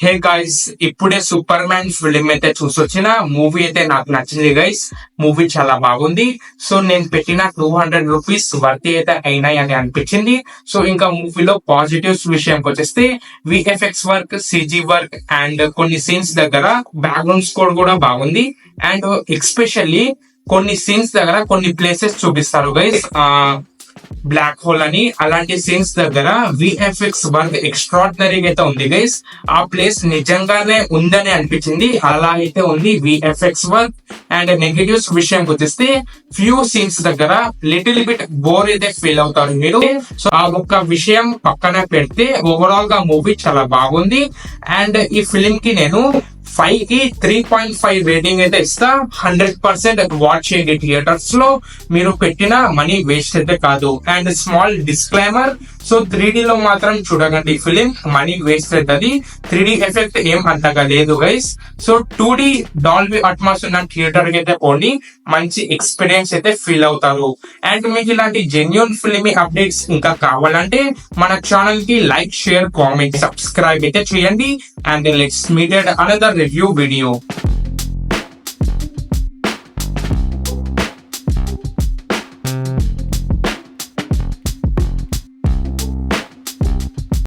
Hey guys, ఇప్పుడే super man film అయితే చూసొచ్చిన movie అయితే నాకు నచ్చింది గైస్. మూవీ చాలా బాగుంది. సో నేను పెట్టిన 200 రూపీస్ వర్తీ అయితే అయినాయి అని అనిపించింది. సో ఇంకా మూవీలో పాజిటివ్స్ విషయంకి వచ్చేస్తే విఎఫ్ఎక్స్ వర్క్, సిజీ వర్క్ అండ్ కొన్ని సీన్స్ దగ్గర బ్యాక్గ్రౌండ్ స్కోర్ కూడా బాగుంది. అండ్ ఎక్స్పెషల్లీ కొన్ని సీన్స్ దగ్గర కొన్ని ప్లేసెస్ చూపిస్తారు గైస్, బ్లాక్ హోల్ అని అలాంటి సీన్స్ దగ్గర విఎఫ్ఎక్స్ వర్క్ ఎక్స్ట్రాడినరీగా అయితే ఉంది గైస్. ఆ ప్లేస్ నిజంగానే ఉందని అనిపించింది. అలా అయితే ఉంది విఎఫ్ఎక్స్ వర్క్. అండ్ నెగటివ్స్ విషయంకి వచ్చేస్తే ఫ్యూ సీన్స్ దగ్గర లిటిల్ బిట్ బోర్ అయితే ఫీల్ అవుతారు మీరు. సో ఆ ఒక్క విషయం పక్కన పెడితే ఓవరాల్ గా మూవీ చాలా బాగుంది. అండ్ ఈ ఫిలిం కి నేను 5 కి 3.5 రేటింగ్ అయితే ఇస్తా. 100% వాచ్ చేయండి థియేటర్స్ లో. మీరు పెట్టిన మనీ వేస్ట్ అయితే కాదు. And small disclaimer, so 3D లో మాత్రం చూడకండి ఫిలిం, మనీ వేస్ట్ అవుతుంది. 3D ఎఫెక్ట్ ఏం అంతగా లేదు guys. So 2D Dolby Atmos ఉన్న థియేటర్ కి అయితే పోండి, మంచి ఎక్స్పీరియన్స్ అయితే ఫీల్ అవుతారు. అండ్ మీకు ఇలాంటి జెన్యూన్ ఫిల్మీ అప్డేట్స్ ఇంకా కావాలంటే మన ఛానల్ కి లైక్, షేర్, కామెంట్, సబ్స్క్రైబ్ అయితే చేయండి. And let's meet at another review video.